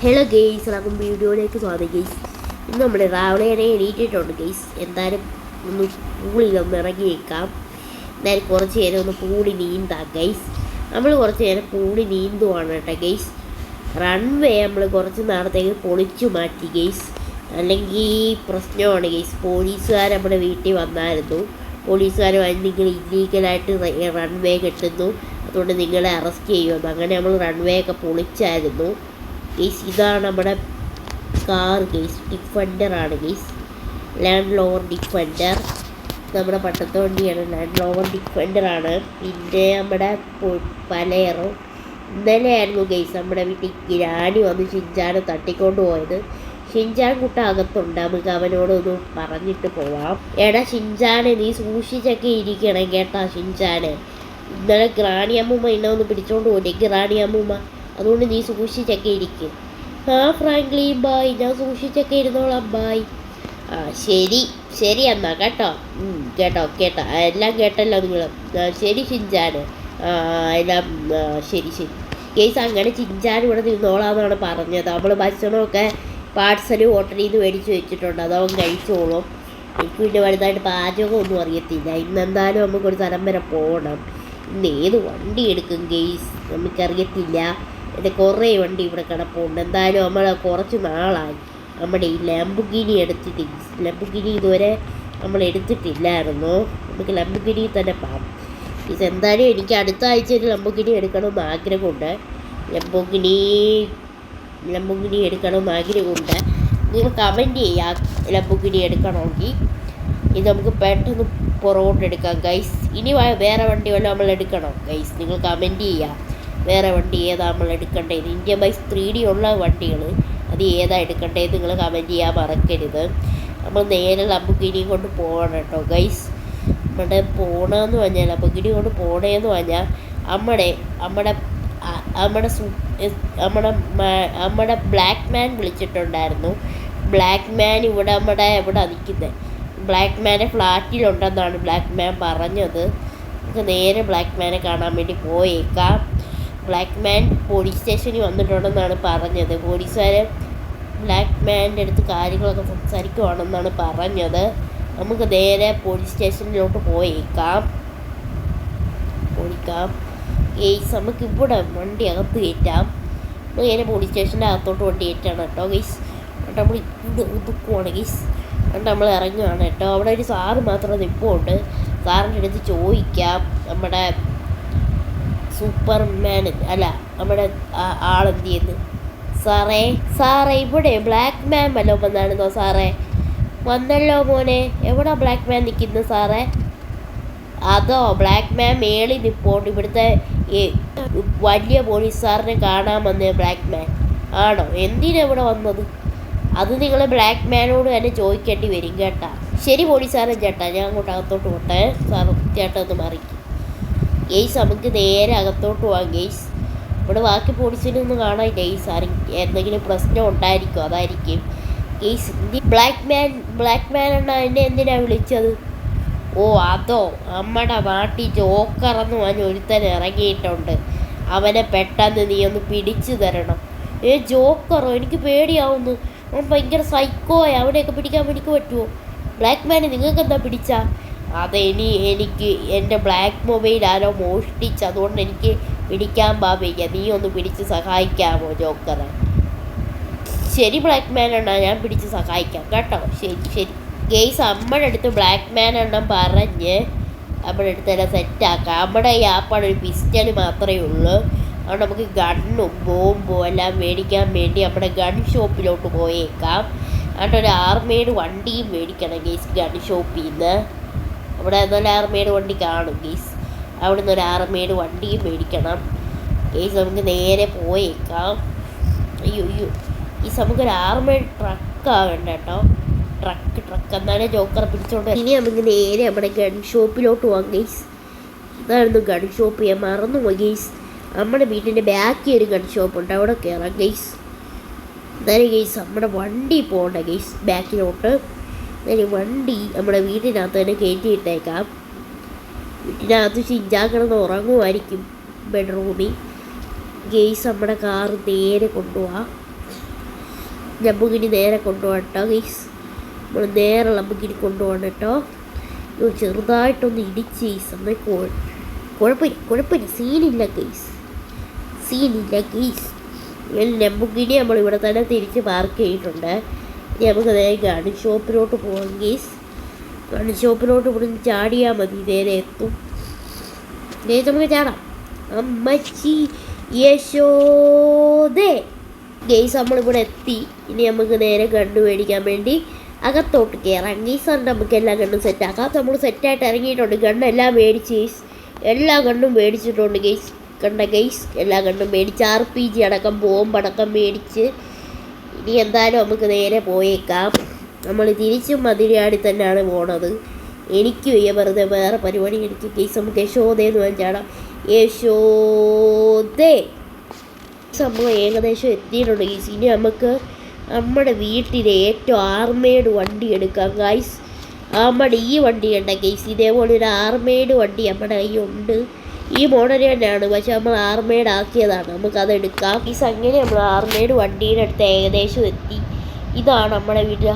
Hello guys, എല്ലാവർക്കും വീഡിയോയിലേക്ക് സ്വാഗതം ഗെയ്സ്. ഇന്ന് നമ്മൾ രാവിലെ എണീറ്റിട്ടുണ്ട് ഗെയ്സ്. എന്തായാലും ഒന്ന് പൂളിലൊന്ന് ഇറങ്ങിയേക്കാം. എന്തായാലും കുറച്ച് നേരം ഒന്ന് പൂളി നീന്താം ഗെയ്സ്. നമ്മൾ കുറച്ച് നേരം പൂളി നീന്തുവാണ് കേട്ടോ ഗെയ്സ്. റൺവേ നമ്മൾ കുറച്ച് നേരത്തേക്ക് പൊളിച്ചു മാറ്റി ഗെയ്സ്. അല്ലെങ്കിൽ പ്രശ്നമാണ് ഗെയ്സ്. പോലീസുകാർ നമ്മുടെ വീട്ടിൽ വന്നായിരുന്നു. പോലീസുകാർ വന്ന് നിങ്ങൾ ഇല്ലീഗലായിട്ട് റൺവേ കെട്ടുന്നു, അതുകൊണ്ട് നിങ്ങളെ അറസ്റ്റ് ചെയ്യുമെന്ന്. അങ്ങനെ നമ്മൾ റൺവേ ഒക്കെ പൊളിച്ചായിരുന്നു ഗെയ്സ്. ഇതാണ് നമ്മുടെ കാർ ഗെയ്സ്. ഡിഫൻഡറാണ് ഗെയ്സ്, ലാൻഡ് റോവർ ഡിഫൻഡർ. നമ്മുടെ പട്ടത്തെ വണ്ടിയാണ്, ലാൻഡ് റോവർ ഡിഫൻഡറാണ്. പിന്നെ നമ്മുടെ പലേറും. ഇന്നലെ ആയിരുന്നു ഗെയ്സ് നമ്മുടെ വീട്ടിൽ ഗ്രാനി വന്ന് ഷിൻചാനെ തട്ടിക്കൊണ്ട് പോയത്. ഷിൻചാൻ കുട്ട അകത്തുണ്ട്, നമുക്ക് അവനോടൊന്ന് പറഞ്ഞിട്ട് പോവാം. എടാ ഷിൻചാനെ, നീ സൂക്ഷിച്ചൊക്കെ ഇരിക്കണം കേട്ടാ ഷിൻചാനെ. ഇന്നലെ ഗ്രാണിയമ്മൂമ്മ എന്നെ ഒന്ന് പിടിച്ചോണ്ട് പോയി, ഗ്രാണിയമ്മൂമ്മ. അതുകൊണ്ട് നീ സൂക്ഷിച്ചൊക്കെ ഇരിക്കും. ഫ്രാങ്ക്ലിൻ ബായ്, ഞാൻ സൂക്ഷിച്ചൊക്കെ ഇരുന്നോളാം ബായ്. ശരി എന്നാ കേട്ടോ. കേട്ടോ എല്ലാം കേട്ടല്ലോ നിങ്ങൾ. ശരി ഷിൻചാന്. എല്ലാം ശരി ഗെയ്സ്. അങ്ങനെ ഷിൻചാൻ ഇവിടെ നിന്നോളാന്നാണ് പറഞ്ഞത്. നമ്മൾ ഭക്ഷണമൊക്കെ പാഴ്സൽ ഹോട്ടലിൽ നിന്ന് മേടിച്ച് വെച്ചിട്ടുണ്ട്, അതവൻ കഴിച്ചോളും. എനിക്ക് പിന്നെ വലുതായിട്ട് പാചകമൊന്നും അറിയത്തില്ല. ഇന്നെന്തായാലും നമുക്കൊരു സ്ഥലം വരെ പോകണം. ഇന്ന് ഏത് വണ്ടി എടുക്കും ഗെയ്സ് നമുക്കറിയത്തില്ല. എൻ്റെ കുറേ വണ്ടി ഇവിടെ കിടപ്പുണ്ട്. എന്തായാലും നമ്മൾ കുറച്ച് നാളായി നമ്മുടെ ഈ ലംബോർഗിനി എടുത്തിട്ട്. ലംബോർഗിനി ഇതുവരെ നമ്മൾ എടുത്തിട്ടില്ലായിരുന്നു. നമുക്ക് ലംബോർഗിനി തന്നെ പോകാം. എന്തായാലും എനിക്ക് അടുത്ത ആഴ്ച ഒരു ലംബോർഗിനി എടുക്കണമെന്ന് ആഗ്രഹമുണ്ട്. ലംബോർഗിനി എടുക്കണമെന്ന് ആഗ്രഹമുണ്ട്. നിങ്ങൾ കമൻറ്റ് ചെയ്യാം ലംബോർഗിനി എടുക്കണമെങ്കിൽ. ഇത് നമുക്ക് പെട്ടെന്ന് പുറകോട്ട് എടുക്കാം ഗൈസ്. ഇനി വേറെ വണ്ടി വല്ലതും നമ്മൾ എടുക്കണം ഗൈസ്. നിങ്ങൾ കമൻറ്റ് ചെയ്യുക വേറെ വണ്ടി ഏതാ നമ്മൾ എടുക്കേണ്ടത്. ഇന്ത്യൻ ബൈക്ക് 3D ഉള്ള വണ്ടികൾ അത് ഏതാ എടുക്കേണ്ടത് നിങ്ങൾ കമൻറ്റ് ചെയ്യാൻ മറക്കരുത്. നമ്മൾ നേരെ ലംബോർഗിനി കൊണ്ട് പോകണം കേട്ടോ ഗൈസ്. നമ്മുടെ പോകണമെന്ന് പറഞ്ഞാൽ ലംബോർഗിനി കൊണ്ട് പോകണമെന്ന് പറഞ്ഞാൽ നമ്മുടെ ബ്ലാക്ക് മാൻ വിളിച്ചിട്ടുണ്ടായിരുന്നു. ബ്ലാക്ക് മാൻ ഇവിടെ നിൽക്കുന്നത്. ബ്ലാക്ക് മാനെ ഫ്ലാറ്റിലുണ്ടെന്നാണ് ബ്ലാക്ക് മാൻ പറഞ്ഞത്. നമുക്ക് നേരെ ബ്ലാക്ക് മാനെ കാണാൻ വേണ്ടി പോയേക്കാം. ബ്ലാക്ക് മാൻ പോലീസ് സ്റ്റേഷനിൽ വന്നിട്ടുണ്ടെന്നാണ് പറഞ്ഞത്. പോലീസുകാർ ബ്ലാക്ക് മാൻ്റെ അടുത്ത് കാര്യങ്ങളൊക്കെ സംസാരിക്കുവാണെന്നാണ് പറഞ്ഞത്. നമുക്ക് നേരെ പോലീസ് സ്റ്റേഷനിലോട്ട് പോയേക്കാം. ഗെയ്സ് നമുക്കിവിടെ വണ്ടി അകത്ത് കയറ്റാം. നേരെ പോലീസ് സ്റ്റേഷൻ്റെ അകത്തോട്ട് വണ്ടി കയറ്റാണ് കേട്ടോ ഗെയ്സ്. എന്നിട്ട് നമ്മൾ ഇവിടെ ഒതുക്കുവാണ് ഗെയ്സ്. എന്നിട്ട് നമ്മൾ ഇറങ്ങുകയാണ് കേട്ടോ. അവിടെ ഒരു സാറ് മാത്രം നിൽപ്പുണ്ട്. സാറിൻ്റെ അടുത്ത് ചോദിക്കാം നമ്മുടെ സൂപ്പർമാൻ അല്ല നമ്മുടെ ആളെന്ത് ചെയ്യുന്നു. സാറേ ഇവിടെ ബ്ലാക്ക് മാൻ വല്ലതും വന്നാണെന്നോ സാറേ? വന്നല്ലോ മോനെ. എവിടെ ബ്ലാക്ക് മാൻ നിൽക്കുന്നു സാറേ? അതോ ബ്ലാക്ക് മാൻ മേളിൽ നിൽപ്പുണ്ട്. ഇവിടുത്തെ വലിയ പോലീസ് സാറിനെ കാണാൻ വന്നേ ബ്ലാക്ക് മാൻ ആണോ? എന്തിനാ ഇവിടെ വന്നത്? അത് നിങ്ങൾ ബ്ലാക്ക് മാനോട് തന്നെ ചോദിക്കേണ്ടി വരും കേട്ടാ. ശരി പോലീസുകാരൻ ചേട്ടാ, ഞാൻ അങ്ങോട്ട് അകത്തോട്ട് പോട്ടെ. സാറ് ചേട്ടാ ഒന്ന് മറിക്കും ഗെയ്സ്. നമുക്ക് നേരെ അകത്തോട്ട് പോവാം ഗെയ്സ്. ഇവിടെ ബാക്കി പോലീസിനൊന്നും കാണാൻ ഗെയ്സ്. എന്തെങ്കിലും പ്രശ്നം ഉണ്ടായിരിക്കും, അതായിരിക്കും ഗെയ്സ്. ബ്ലാക്ക് മാൻ എണ്ണ എന്നെ എന്തിനാണ് വിളിച്ചത്? ഓ അതോ, നമ്മുടെ നാട്ടിൽ ജോക്കറെന്ന് പറഞ്ഞ് ഒരുത്തൻ ഇറങ്ങിയിട്ടുണ്ട്. അവനെ പെട്ടെന്ന് നീ ഒന്ന് പിടിച്ചു തരണം. ജോക്കറോ? എനിക്ക് പേടിയാവുന്നു. അവൻ ഭയങ്കര സൈക്കോയ. അവനെയൊക്കെ പിടിക്കാൻ എനിക്ക് പറ്റുമോ? ബ്ലാക്ക് മാനെ നിങ്ങൾക്ക് എന്താ പിടിച്ചാ? എനിക്ക് എൻ്റെ ബ്ലാക്ക് മൊബൈൽ ആരോ മോഷ്ടിച്ച്, അതുകൊണ്ട് എനിക്ക് പിടിക്കാൻ പാടില്ല. നീ ഒന്ന് പിടിച്ച് സഹായിക്കാമോ ജോക്കറെ? ശരി ബ്ലാക്ക് മാൻ എണ്ണ, ഞാൻ പിടിച്ച് സഹായിക്കാം കേട്ടോ. ശരി ഗെയ്സ്. നമ്മുടെ അടുത്ത് ബ്ലാക്ക് മാൻ എണ്ണം പറഞ്ഞ് നമ്മുടെ അടുത്ത് എല്ലാം സെറ്റാക്കാം. നമ്മുടെ ഈ ആപ്പാട് ഒരു പിസ്റ്റൾ മാത്രമേ ഉള്ളൂ. അതുകൊണ്ട് നമുക്ക് ഗണ്ണും ബോംബും എല്ലാം മേടിക്കാൻ വേണ്ടി നമ്മുടെ ഗൺ ഷോപ്പിലോട്ട് പോയേക്കാം. എന്നിട്ട് ഒരു ആർമേഡ് വണ്ടിയും മേടിക്കണം ഗെയ്സ് ഗൺ ഷോപ്പിൽ നിന്ന്. അവിടെ നല്ല ആർമേഡ് വണ്ടി കാണും ഗെയ്സ്. അവിടെ നിന്ന് ഒരു ആർമേഡ് വണ്ടിയും മേടിക്കണം ഗെയ്സ്. നമുക്ക് നേരെ പോയേക്കാം. അയ്യോ ഗെയ്സ്, നമുക്കൊരു ആർമേഡ് ട്രക്കാവേണ്ട കേട്ടോ. ട്രക്ക് എന്നാലേ ജോക്കറെ പിടിച്ചോണ്ട്. ഇനി നമുക്ക് നേരെ നമ്മുടെ ഗൺ ഷോപ്പിലോട്ട് പോകാം ഗെയ്സ്. ഇതായിരുന്നു ഗൺ ഷോപ്പ്. ഞാൻ മറന്നുപോയി ഗെയ്സ്. നമ്മുടെ വീട്ടിൻ്റെ ബാക്കിൽ ഒരു ഗൺ ഷോപ്പുണ്ട്, അവിടെ കയറാം ഗെയ്സ്. എന്നാലും ഗെയ്സ് നമ്മുടെ വണ്ടി പോകണ്ട ഗെയ്സ് ബാക്കിലോട്ട്. എന്നാലും വണ്ടി നമ്മുടെ വീട്ടിനകത്ത് തന്നെ കയറ്റിയിട്ടേക്കാം. വീട്ടിനകത്ത് ഷിൻചാൻ ഉറങ്ങുമായിരിക്കും ബെഡ്റൂമിൽ. ഗെയ്സ് നമ്മുടെ കാറ് നേരെ കൊണ്ടുപോവാം. ലംബോഗിനി നേരെ കൊണ്ടുപോകണം കേട്ടോ ഗൈസ്. നമ്മൾ നേരെ ലംബോഗിനി കൊണ്ടുപോകണം കേട്ടോ. ചെറുതായിട്ടൊന്ന് ഇടിച്ച് ഗൈസ്. എന്നാൽ കുഴപ്പമില്ല സീനില്ല ഗൈസ്. ലംബോഗിനി നമ്മളിവിടെ തന്നെ തിരിച്ച് പാർക്ക് ചെയ്തിട്ടുണ്ട്. ഇനി നമുക്ക് നേരെ ഗൺ ഷോപ്പിലോട്ട് പോകാം ഗൈസ്. ഗൺ ഷോപ്പിലോട്ട് ഇവിടുന്ന് ചാടിയാൽ മതി, നേരെ എത്തും ഗൈസ്. നമുക്ക് ചാടാം. അമ്മച്ചി യശോദേ ഗൈസ്, നമ്മളിവിടെ എത്തി. ഇനി നമുക്ക് നേരെ ഗണ്ണ് മേടിക്കാൻ വേണ്ടി അകത്തോട്ട് കയറാം ഗൈസ്. നമുക്ക് എല്ലാ ഗണ്ണും സെറ്റാക്കാം. നമ്മൾ സെറ്റായിട്ട് ഇറങ്ങിയിട്ടുണ്ട്. ഗണ്ണെല്ലാം മേടിച്ച് ഗൈസ്. എല്ലാ ഗണ്ണും മേടിച്ചിട്ടുണ്ട് ഗൈസ്. കണ്ട ഗൈസ്, എല്ലാ ഗണ്ണും മേടിച്ച് RPG അടക്കം ബോംബടക്കം മേടിച്ച് ഇനി എന്തായാലും നമുക്ക് നേരെ പോയേക്കാം. നമ്മൾ തിരിച്ചും മതിരിയാടി തന്നെയാണ് പോണത്. എനിക്ക് വെറുതെ വേറെ പരിപാടി എനിക്ക് ഗൈസ്. നമുക്ക് യശോദയെന്ന് വെച്ചാടാം. യശോദേ സംഭവം ഏകദേശം എത്തിയിട്ടുണ്ട് ഗൈസ്. ഇനി നമുക്ക് നമ്മുടെ വീട്ടിലെ ഏറ്റവും ആർമേഡ് വണ്ടി എടുക്കാം ഗൈസ്. നമ്മുടെ ഈ വണ്ടി കണ്ട ഗൈസ്, ഇതേപോലെ ഒരു ആർമേഡ് വണ്ടി നമ്മുടെ കയ്യിലുണ്ട്. ഈ മോഡൽ തന്നെയാണ്, പക്ഷെ നമ്മൾ ആർമേഡ് ആക്കിയതാണ്. നമുക്കതെടുക്കാം ഗൈസ്. അങ്ങനെ നമ്മൾ ആർമേഡ് വണ്ടീൻ്റെ അടുത്ത് ഏകദേശം എത്തി. ഇതാണ് നമ്മുടെ വീട്ടിൽ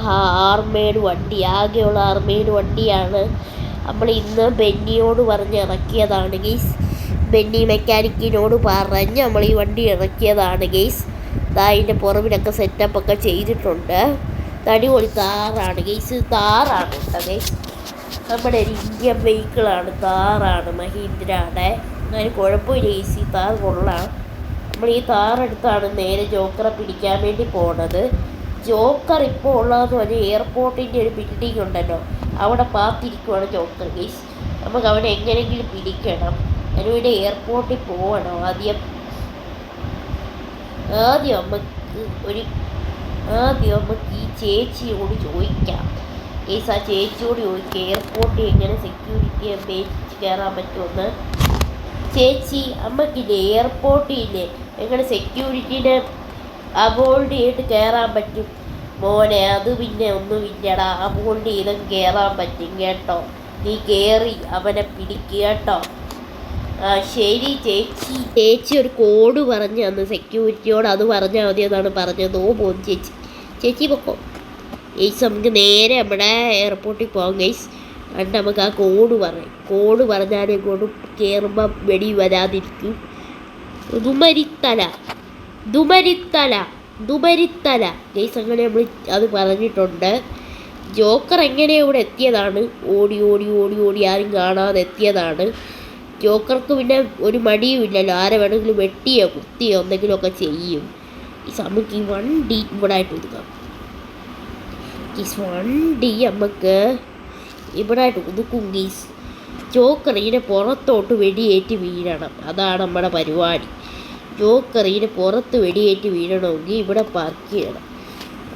ആർമേഡ് വണ്ടി. ആകെയുള്ള ആർമേഡ് വണ്ടിയാണ്. നമ്മൾ ഇന്ന് ബെന്നിയോട് പറഞ്ഞ് ഇറക്കിയതാണ് ഗൈസ്. ബെന്നി മെക്കാനിക്കിനോട് പറഞ്ഞ് നമ്മൾ ഈ വണ്ടി ഇറക്കിയതാണ് ഗൈസ്. അതിൻ്റെ പുറവിലൊക്കെ സെറ്റപ്പൊക്കെ ചെയ്തിട്ടുണ്ട്. തടിപൊളി താറാണ് ഗൈസ്. താറാണ് കേട്ടോ ഗൈസ്. നമ്മുടെ ഒരു ഇന്ത്യൻ വെഹിക്കിളാണ്. താറാണ്, മഹീന്ദ്രയുടെ. അതിന് കുഴപ്പമില്ല ഗൈസ്. ഈ താർ കൊള്ളാം. നമ്മൾ ഈ താറെടുത്താണ് നേരെ ജോക്കറെ പിടിക്കാൻ വേണ്ടി പോണത്. ജോക്കർ ഇപ്പോൾ ഉള്ളതെന്ന് പറഞ്ഞാൽ എയർപോർട്ടിൻ്റെ ഒരു ബിൽഡിംഗ് ഉണ്ടല്ലോ, അവിടെ പാത്തിരിക്കുവാണ് ജോക്കർ ഗൈസ്. നമുക്ക് അവിടെ എങ്ങനെയെങ്കിലും പിടിക്കണം. അതിനുവേണ്ടി എയർപോർട്ടിൽ പോകണം. ആദ്യം നമുക്ക് ഈ ചേച്ചിയോട് ചോദിക്കാം ഗൈസ്. ആ ചേച്ചിയോട് ചോദിക്കാം എയർപോർട്ടിൽ എങ്ങനെ സെക്യൂരിറ്റിയെ പേടിച്ച് കയറാൻ പറ്റുമെന്ന്. ചേച്ചി, അമ്മക്കില്ലേ എയർപോർട്ടില്ലേ എങ്ങനെ സെക്യൂരിറ്റീനെ അവോൾഡ് ചെയ്തിട്ട് കയറാൻ പറ്റും? മോനെ, അത് പിന്നെ ഒന്നുമില്ലടാ. അവോൾഡ് ചെയ്തും കയറാൻ പറ്റും കേട്ടോ. നീ കയറി അവനെ പിടിക്കുക കേട്ടോ. ശരി ചേച്ചി ഒരു കോഡ് പറഞ്ഞു തന്നു സെക്യൂരിറ്റിയോട്. അത് പറഞ്ഞാൽ മതി എന്നാണ് പറഞ്ഞത്. പോകും ചേച്ചി പൊക്കോ ഗൈസ്. നമുക്ക് നേരെ നമ്മുടെ എയർപോർട്ടിൽ പോകാം ഗൈസ്. എന്നിട്ട് നമുക്ക് ആ കോഡ് പറഞ്ഞാൽ ഇങ്ങോട്ട് കയറുമ്പോൾ വെടി വരാതിരിക്കും. ദുമരിത്തല ഗൈസ്. അങ്ങനെ നമ്മൾ അത് പറഞ്ഞിട്ടുണ്ട്. ജോക്കർ എങ്ങനെയാണ് ഇവിടെ എത്തിയതാണ്. ഓടി ആരും കാണാതെ എത്തിയതാണ്. ജോക്കർക്ക് പിന്നെ ഒരു മടിയും ഇല്ലല്ലോ. ആരെ വേണമെങ്കിലും വെട്ടിയോ കുത്തിയോ എന്തെങ്കിലുമൊക്കെ ചെയ്യും. നമുക്ക് ഈ വണ്ടി ഇവിടെ ആയിട്ട് ഒതുക്കാം. ഈ വണ്ടി നമുക്ക് ഇവിടെ ആയിട്ട് ഒതുക്കും ഗീസ്. ജോക്കർ ഇതിനെ പുറത്തോട്ട് വെടിയേറ്റ് വീഴണം. അതാണ് നമ്മുടെ പരിപാടി. ജോക്കർ ഇതിനെ പുറത്ത് വെടിയേറ്റ് വീഴണമെങ്കിൽ ഇവിടെ പാർക്ക് ചെയ്യണം.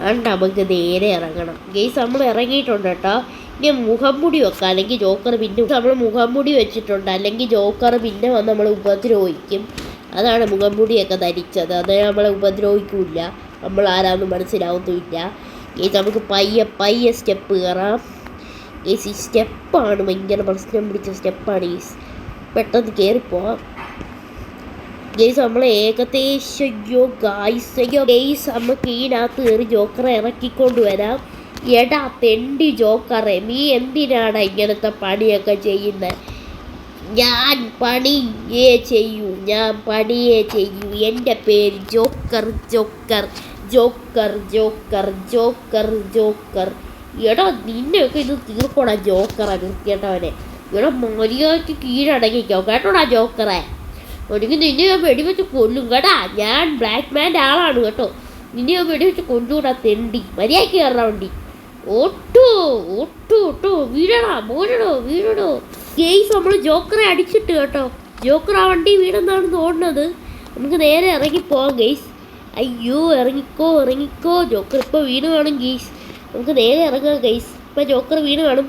അതുകൊണ്ട് നമുക്ക് നേരെ ഇറങ്ങണം ഗെയ്സ്. നമ്മൾ ഇറങ്ങിയിട്ടുണ്ട് കേട്ടോ. ഇനി മുഖംമുടി വെക്കാം, അല്ലെങ്കിൽ ജോക്കർ പിന്നെ നമ്മൾ മുഖംമുടി വെച്ചിട്ടുണ്ട്, അല്ലെങ്കിൽ ജോക്കർ പിന്നെ വന്ന് നമ്മളെ ഉപദ്രവിക്കും. അതാണ് മുഖംമുടിയൊക്കെ ധരിച്ചത്. അത് നമ്മളെ ഉപദ്രവിക്കില്ല, നമ്മൾ ആരാന്നും മനസ്സിലാവുന്നില്ല ഗെയ്സ്. നമുക്ക് പയ്യെ സ്റ്റെപ്പ് കയറാം ഗെയ്സ്. ഈ സ്റ്റെപ്പാണ് ഭയങ്കര പ്രശ്നം പിടിച്ച സ്റ്റെപ്പാണ് ഗെയ്സ്. പെട്ടെന്ന് കയറിപ്പോവാം ഗെയ്സ്. നമ്മൾ ഏകദേശം ഗെയ്സ് നമുക്ക് ഇതിനകത്ത് കയറി ജോക്കറെ ഇറക്കിക്കൊണ്ട് വരാം. എടാ തെണ്ടി ജോക്കറെ, നീ എന്തിനാണ് ഇങ്ങനത്തെ പണിയൊക്കെ ചെയ്യുന്നത്? ഞാൻ പണിയേ ചെയ്യൂ. എൻ്റെ പേര് ജോക്കർ. എടാ നിന്നെയൊക്കെ ഇത് തീർക്കോടാ ജോക്കറെ, വൃത്തികെട്ടവനെ. എടാ മര്യാദയ്ക്ക് കീഴടങ്ങിക്കോ കേട്ടോടാ ജോക്കറെ. ഒരിക്കൽ നിന്നെ ഞാൻ വെടിവെച്ച് കൊല്ലും കേട്ടാ. ഞാൻ ബ്ലാക്ക് മാൻ്റെ ആളാണ് കേട്ടോ. നിന്നെ ഞാൻ വെടിവെച്ച് കൊല്ലൂടാ തെണ്ടി. മര്യാദയ്ക്ക് കയറാൻ വേണ്ടി ഓട്ടു വീഴണോ. ഗെയ്സ് നമ്മൾ ജോക്കറെ അടിച്ചിട്ട് കേട്ടോ. ജോക്കർ ആ വണ്ടി വീണെന്നാണ് തോന്നുന്നത്. നമുക്ക് നേരെ ഇറങ്ങിപ്പോവാം ഗെയ്സ്. അയ്യോ ഇറങ്ങിക്കോ. ജോക്കർ ഇപ്പോൾ വീണ് കാണും ഗെയ്സ്. നമുക്ക് നേരെ ഇറങ്ങാം ഗെയ്സ്. ഇപ്പം ജോക്കർ വീണ് കാണും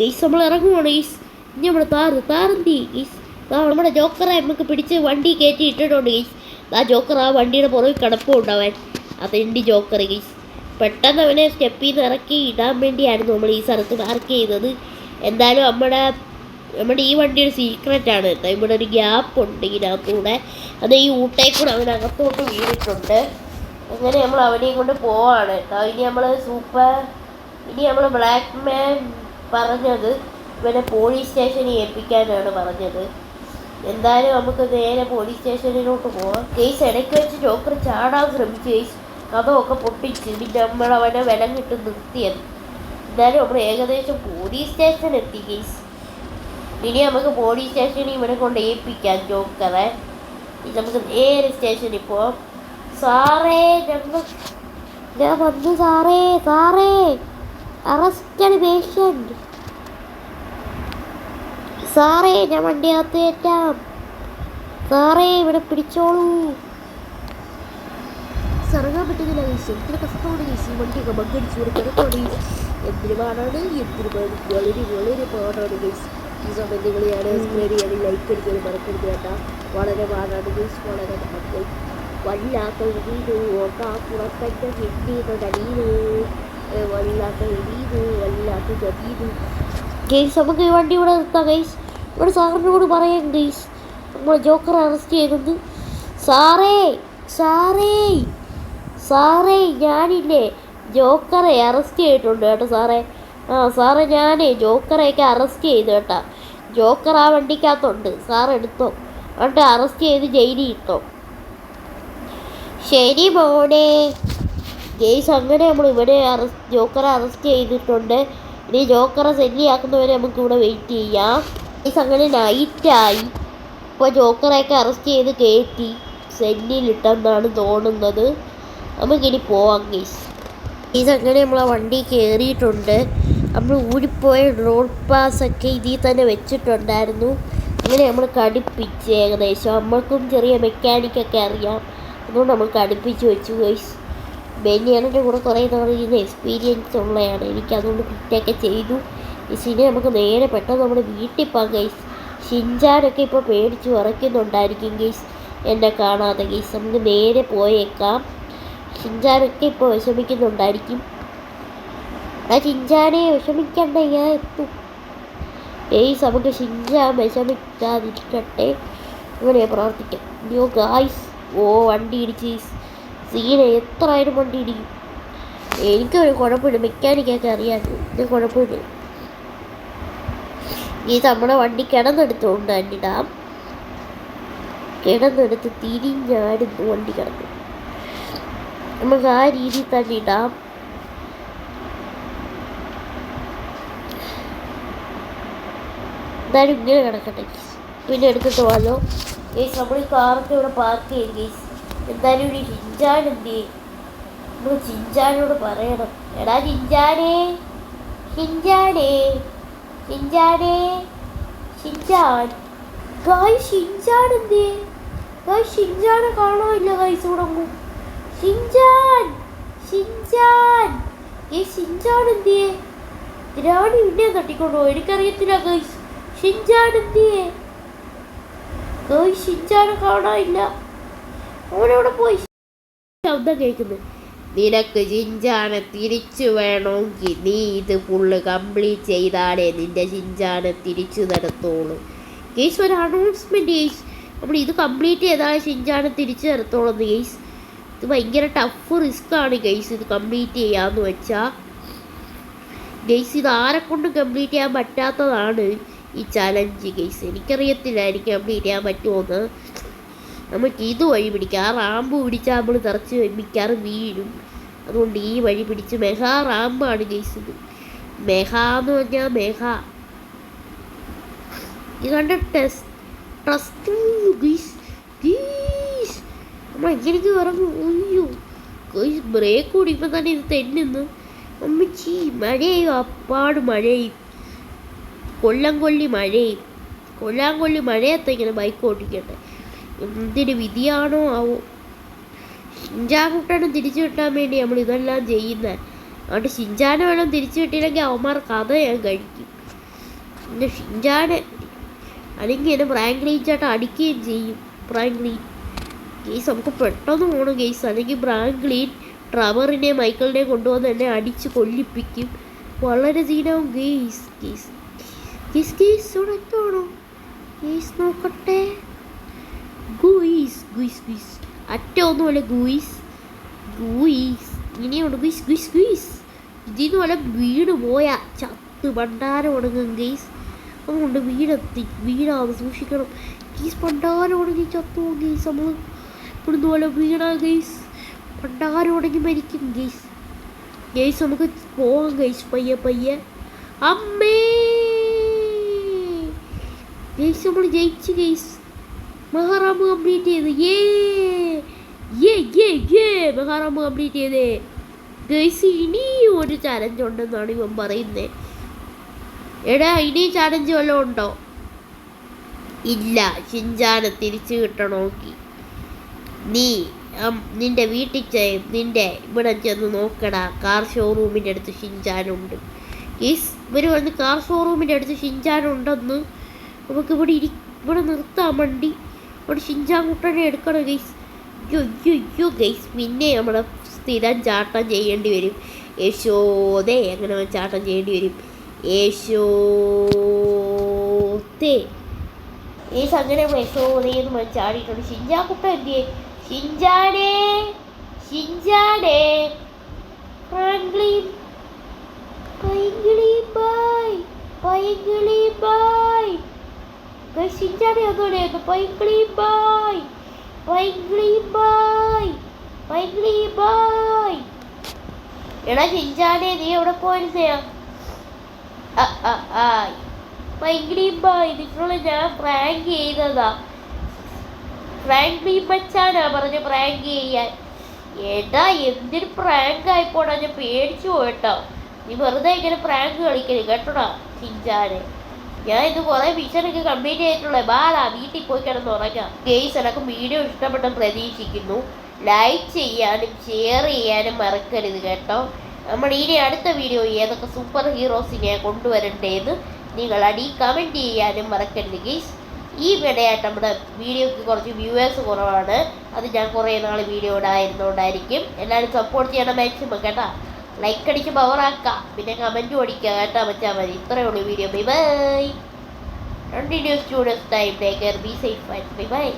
ഗെയ്സ്. നമ്മൾ ഇറങ്ങുവാണ് ഗെയ്സ്. ഇനി നമ്മുടെ താറെന്തി ഗെയ്സ്. നമ്മുടെ ജോക്കറെ നമുക്ക് പിടിച്ച് വണ്ടി കയറ്റി ഇട്ടിട്ടുണ്ട് ഗെയ്സ്. ആ ജോക്കർ ആ വണ്ടിയുടെ പുറകിൽ കിടപ്പുണ്ടാവാൻ. അതെൻ്റെ ജോക്കർ ഗെയ്സ്. പെട്ടെന്ന് അവനെ സ്റ്റെപ്പിൽ നിന്ന് ഇറക്കി ഇടാൻ വേണ്ടിയായിരുന്നു നമ്മൾ ഈ സ്ഥലത്ത് പാർക്ക് ചെയ്തത്. എന്തായാലും നമ്മുടെ ഈ വണ്ടിയുടെ സീക്രറ്റാണ് കേട്ടോ. ഇവിടെ ഒരു ഗ്യാപ്പ് ഉണ്ട് ഇതിനകത്തൂടെ. അത് ഈ ഊട്ടേക്കൂടെ അവനകത്തോട്ട് വീണിട്ടുണ്ട്. അങ്ങനെ നമ്മൾ അവനെയും കൊണ്ട് പോവാണ് കേട്ടോ. ഇനി നമ്മൾ ബ്ലാക്ക് മാൻ പറഞ്ഞത് ഇവനെ പോലീസ് സ്റ്റേഷനിൽ ഏൽപ്പിക്കാനാണ് പറഞ്ഞത്. എന്തായാലും നമുക്ക് നേരെ പോലീസ് സ്റ്റേഷനിലോട്ട് പോവാം. കേസ് ഇടയ്ക്ക് വെച്ച് ജോക്കർ ചാടാൻ ശ്രമിച്ചു. കേസ് കഥമൊക്കെ പൊട്ടിച്ച് പിന്നെ നമ്മൾ അവനെ വിലങ്ങിട്ട് നിർത്തിയത്. എന്തായാലും നമ്മൾ ഏകദേശം പോലീസ് സ്റ്റേഷൻ എത്തി കേസ്. ഇനി നമുക്ക് പോലീസ് സ്റ്റേഷനിൽ ഇവനെ കൊണ്ട് ഏൽപ്പിക്കാം ജോക്കറെ. ഇനി നമുക്ക് നേരെ സ്റ്റേഷനിൽ പോവാം. സാറേ ഞാൻ വന്നു സാറേ. Arrest patient. സാറേ ഞാൻ വണ്ടിയകത്ത് കയറ്റാം. സാറേ ഇവിടെ പിടിച്ചോളൂ. ഇറങ്ങാൻ പറ്റുന്നില്ല കേസ്. എന്തിന് കഷ്ടമാണ് കേസ്. ഈ വണ്ടിയൊക്കെ ബഗ്ഗടിച്ച് കൊടുക്കുന്നത് എന്തിനു പാടാണ്. വളരെ പാടാണ് കേസ്. ഈ സമയത്ത് നിങ്ങൾ ഞാൻ സബ്സ്ക്രൈബ് ചെയ്യാൻ ലൈക്ക് അടിക്കാൻ മറക്കരുത് കേട്ടാ. വളരെ പാടാണ് കേസ്. വളരെ പാടാണ്. വല്ലാത്ത ഇടീത് ഓട്ടാപ്പുറത്തന്നെ കിട്ടിയതീത് വല്ലാത്ത ഇടീത് വല്ലാത്ത ചതീത് കേസ്. നമുക്ക് ഈ വണ്ടി ഇവിടെ നിർത്താം കേസ്. ഇവിടെ സാറിനോട് പറയാം കേസ് നമ്മൾ ജോക്കറെ അറസ്റ്റ് ചെയ്തത്. സാറേ ഞാനില്ലേ ജോക്കറെ അറസ്റ്റ് ചെയ്തിട്ടുണ്ട് കേട്ടോ സാറേ. സാറേ ഞാനേ ജോക്കറെയൊക്കെ അറസ്റ്റ് ചെയ്തു കേട്ടോ. ജോക്കർ ആ വണ്ടിക്കകത്തുണ്ട്. സാർ എടുത്തോ. എന്നിട്ട് അറസ്റ്റ് ചെയ്ത് ജയിലിൽ ഇട്ടോ. ശരി മോനെ. കേസ് അങ്ങനെ നമ്മൾ ഇവിടെ ജോക്കറെ അറസ്റ്റ് ചെയ്തിട്ടുണ്ട്. ഇനി ജോക്കറെ സെല്ലിയാക്കുന്നവരെ നമുക്ക് ഇവിടെ വെയിറ്റ് ചെയ്യാം. കേസ് അങ്ങനെ നൈറ്റായി. ഇപ്പോൾ ജോക്കറെയൊക്കെ അറസ്റ്റ് ചെയ്ത് കയറ്റി സെല്ലിലിട്ടെന്നാണ് തോന്നുന്നത്. നമുക്കിനി പോവാം കേസ്. അങ്ങനെ നമ്മൾ ആ വണ്ടി കയറിയിട്ടുണ്ട്. നമ്മൾ ഊരിപ്പോയ റോഡ് പാസൊക്കെ ഇതിൽ തന്നെ വെച്ചിട്ടുണ്ടായിരുന്നു. അങ്ങനെ നമ്മൾ കടുപ്പിച്ച് ഏകദേശം നമ്മൾക്കും ചെറിയ മെക്കാനിക്കൊക്കെ അറിയാം. അതുകൊണ്ട് നമ്മൾ കടുപ്പിച്ച് വെച്ചു ഗൈസ്. ബെന്നിയാണിൻ്റെ കൂടെ കുറേ നാളിൽ എക്സ്പീരിയൻസ് ഉള്ളതാണ്. എനിക്കതുകൊണ്ട് ഫിറ്റൊക്കെ ചെയ്തു. ഇനി നമുക്ക് നേരെ പെട്ടെന്ന് നമ്മുടെ വീട്ടിൽ പോകാം ഗൈസ്. ഷിൻചാനൊക്കെ ഇപ്പോൾ പേടിച്ച് ഉറയ്ക്കുന്നുണ്ടായിരിക്കും ഗൈസ് എന്നെ കാണാതെ ഗൈസ്. നമുക്ക് നേരെ പോയേക്കാം. ഷിൻചാനൊക്കെ ഇപ്പോൾ വിഷമിക്കുന്നുണ്ടായിരിക്കും. ആ ഷിൻചാനെ വിഷമിക്കണ്ട, ഞാൻ എത്തും ഗൈസ്. നമുക്ക് ഷിൻചാൻ വിഷമിക്കാതിരിക്കട്ടെ. അങ്ങനെ പ്രാർത്ഥിക്കാം. അയ്യോ ഗായ്സ്. വണ്ടി ഇടിച്ച് സീന എത്ര ആയാലും വണ്ടി ഇടിക്കും. എനിക്കൊരു കുഴപ്പമില്ല. മെക്കാനിക്കൊക്കെ അറിയാമല്ലോ. ഇത് കുഴപ്പമില്ല. ഈ നമ്മുടെ വണ്ടി കിടന്നെടുത്തുകൊണ്ട് തന്നിടാം. കിടന്നെടുത്ത് തിരിഞ്ഞാടുന്നു വണ്ടി കിടന്നു. നമുക്ക് ആ രീതിയിൽ തന്നെ ഇടാം. എന്തായാലും ഇങ്ങനെ കിടക്കട്ടെ. പിന്നെ എടുത്തിട്ട് പോകാമല്ലോ ഗൈസ്. നമ്മൾ ഈ കാറൊക്കെ ഇവിടെ പാർക്ക് ചെയ്ത് ഗൈസ്. എന്തായാലും ഒരു ഷിൻചാൻ എന്ത് ചെയ്യും? നമുക്ക് ഷിൻചാനോട് പറയണം. എടാ ഷിൻചാൻ ഗായ്സ്. ഷിൻചാൻ എന്ത്? ഗായ്സ് ഷിൻചാനെ കാണാനില്ല ഗായ്സ്. തുടങ്ങും ഷിൻചാൻ എന്ത്? ഗ്രാണി പിന്നെ തട്ടിക്കൊണ്ടോ എനിക്കറിയത്തില്ല ഗൈസ്. ഷിൻചാൻ എന്ത്? ഗൈസ് ഷിൻചാനെ കാണാനില്ല. അവനവിടെ പോയി. ശബ്ദം കേൾക്കുന്നു. നിനക്ക് ഷിൻചാനെ തിരിച്ചു വേണമെങ്കിൽ നീ ഇത് ഫുള്ള് കംപ്ലീറ്റ് ചെയ്താലേ നിന്റെ ഷിൻചാനെ തിരിച്ചു തരത്തോളൂ. ഗൈസ് ഒരു അനൗൺസ്മെൻറ്റ് ഗൈസ്. നമ്മൾ ഇത് കംപ്ലീറ്റ് ചെയ്താലേ ഷിൻചാനെ തിരിച്ചു തരത്തോളൂ ഗൈസ്. ഇത് ഭയങ്കര ടഫ് റിസ്ക്കാണ് ഗൈസ് ഇത് കംപ്ലീറ്റ് ചെയ്യാമെന്ന് വെച്ചാൽ. ഗൈസ് ഇത് ആരെക്കൊണ്ട് കംപ്ലീറ്റ് ചെയ്യാൻ പറ്റാത്തതാണ് ഈ ചലഞ്ച് ഗൈസ്. എനിക്കറിയത്തില്ല എനിക്ക് കംപ്ലീറ്റ് ചെയ്യാൻ പറ്റുമോയെന്ന്. നമുക്ക് ഇത് വഴി പിടിക്കാം. ആ റാമ്പ് പിടിച്ചാൽ നമ്മൾ തെറച്ച് മിക്കാറും വീഴും. അതുകൊണ്ട് ഈ വഴി പിടിച്ച് മെഹാ റാമ്പാണ് ഗൈസ് ഇത്. മെഹാ എന്ന് പറഞ്ഞാൽ മെഹാ. ഇത് കണ്ട ട്രസ്റ്റ് ഗൈസ്. നമ്മൾ എങ്ങനെയൊക്കെ ഇറങ്ങും. അയ്യോ ഗൈസ് ബ്രേക്ക് ഓടിക്കുമ്പോൾ തന്നെ ഇത് തെന്നുന്നു. അമ്മച്ചി മഴയും അപ്പാട് മഴയും കൊല്ലംകൊല്ലി മഴയത്ത് ഇങ്ങനെ ബൈക്ക് ഓടിക്കട്ടെ. എന്തിന് വിധിയാണോ ആവോ. ഷിൻചാനെ തിരിച്ചു കിട്ടാൻ വേണ്ടി നമ്മൾ ഇതെല്ലാം ചെയ്യുന്നത്. അതുകൊണ്ട് ഷിൻചാനെ വേണം തിരിച്ചു കിട്ടിയില്ലെങ്കിൽ അവന്മാർ കഥ ഞാൻ കഴിക്കും. പിന്നെ ഷിൻചാനെ അല്ലെങ്കിൽ എന്നെ ഫ്രാങ്ക്ലിൻ ചേട്ടൻ അടിക്കുകയും ചെയ്യും. ഫ്രാങ്ക്ലിൻ ഗെയ്സ് നമുക്ക് പെട്ടെന്ന് പോകണം ഗെയ്സ്. അല്ലെങ്കിൽ ഫ്രാങ്ക്ലിൻ ട്രവറിനെയും മൈക്കിളിനെയും കൊണ്ടുവന്ന് എന്നെ അടിച്ച് കൊല്ലിപ്പിക്കും. വളരെ സീനാവും ഗെയ്സ്. ഇവിടെ എത്താണോ ഗെയ്സ് നോക്കട്ടെ. ഗുയിസ് അറ്റ ഒന്നുമല്ല ഗൂയിസ് ഇനിയുണ്ട് ഗുയിസ് ഗുയിസ് ഗുയിസ്. ഇതിന്ന് വല്ല വീട് പോയാ ചത്ത് ഭണ്ഡാരം ഉണങ്ങും ഗെയ്സ്. അതുകൊണ്ട് വീടാവും സൂക്ഷിക്കണം ഗെയ്സ്. ഭണ്ഡാരം ഉണങ്ങി ചത്തു പോകും ഗെയ്സ്. നമ്മൾ ഇവിടുന്ന് പോലെ വീടാ ഗെയ്സ്. ഭണ്ഡാരം ഉണങ്ങി മരിക്കും ഗെയ്സ്. ഗെയ്സ് നമുക്ക് പോവാം ഗെയ്സ് പയ്യെ പയ്യെ. അമ്മേ ഗെയ്സ് നമ്മൾ ജയിച്ചു ഗെയ്സ്. മെഹറാമ് കംപ്ലീറ്റ് ചെയ്ത്. മെഹറാമ് കംപ്ലീറ്റ് ചെയ്തേ ഗെയ്സ്. ഇനി ഒരു ചലഞ്ച് ഉണ്ടെന്നാണ് ഇവൻ പറയുന്നത്. എടാ ഇനി ചലഞ്ച് വല്ലതും ഉണ്ടോ? ഇല്ല. ഷിൻചാനെ തിരിച്ചു കിട്ടണോക്കി നീ നിന്റെ വീട്ടിൽ നിന്റെ ഇവിടെ ചെന്ന് നോക്കടാ. കാർ ഷോറൂമിൻ്റെ അടുത്ത് ഷിൻചാനുണ്ട് ഗെയ്സ്. ഇവർ വന്ന് കാർ ഷോറൂമിൻ്റെ അടുത്ത് ഷിൻചാനുണ്ടെന്ന് നമുക്ക് ഇവിടെ നിർത്താൻ വണ്ടി. അവിടെ ഷിൻചാൻ കുട്ടനെ എടുക്കണം ഗെയ്സ്. യോ ഗെയ്സ്. പിന്നെ നമ്മുടെ സ്ഥിരം ചാട്ടം ചെയ്യേണ്ടി വരും. യശോദേ അങ്ങനെ ചാട്ടം ചെയ്യേണ്ടി വരും. യശോദേ ഗെയ്സ്. അങ്ങനെ യശോദയെന്ന് ചാടിയിട്ടുണ്ട്. ഷിൻചാൻ കുട്ടൻ എന്തിയേ? ഷിൻചാനെ ഫ്രാങ്ക്ലിൻ പൈങ്കിളി ബായ് ഷിൻചാനെ അതോടെയായിരുന്നു. പൈങ്കിളി ബായ്. എടാ ഷിൻചാനെ നീ എവിടെ പോയിരുന്നയാ? പൈങ്കിളി ബായ് നിങ്ങളെ ഞാൻ പ്രാങ്ക് ചെയ്തതാ. ഫ്രാങ്ക്ലി മച്ചാനാ പറഞ്ഞ പ്രാങ്ക് ചെയ്യാൻ. ഏട്ടാ എന്തൊരു പ്രാങ്ക് ആയിപ്പോടാ. ഞാൻ പേടിച്ചു പോയിട്ടോ. നീ വെറുതെ ഇങ്ങനെ പ്രാങ്ക് കളിക്കരുത് കേട്ടോടാ ഷിൻചാനെ. ഞാൻ ഇത് കുറേ മിഷനൊക്കെ കംപ്ലീറ്റ് ചെയ്തിട്ടുള്ളേ. ബാലാ വീട്ടിൽ പോയി കിടന്നുറങ്ങാം. ഗെയ്സ് എനിക്ക് വീഡിയോ ഇഷ്ടപ്പെട്ട പ്രതീക്ഷിക്കുന്നു. ലൈക്ക് ചെയ്യാനും ഷെയർ ചെയ്യാനും മറക്കരുത് കേട്ടോ. നമ്മൾ ഇനി അടുത്ത വീഡിയോ ഏതൊക്കെ സൂപ്പർ ഹീറോസിനെ കൊണ്ടുവരണ്ടേന്ന് നിങ്ങൾ കമൻറ്റ് ചെയ്യാനും മറക്കരുത് ഗെയ്സ്. ഈ വിടയായിട്ട് നമ്മുടെ വീഡിയോക്ക് കുറച്ച് വ്യൂവേഴ്സ് കുറവാണ്. അത് ഞാൻ കുറേ നാൾ വീഡിയോ ഇടായിരുന്നോണ്ടായിരിക്കും. എല്ലാവരും സപ്പോർട്ട് ചെയ്യണം മാക്സിമം കേട്ടോ. ലൈക്ക് അടിച്ച് പവറാക്കാം. പിന്നെ കമൻറ്റും അടിക്കുക കേട്ടോ വെച്ചാൽ മതി. ഇത്രയേ ഉള്ളൂ video. Bye bye. Continuous students time. Take care. Be safe. Bye bye.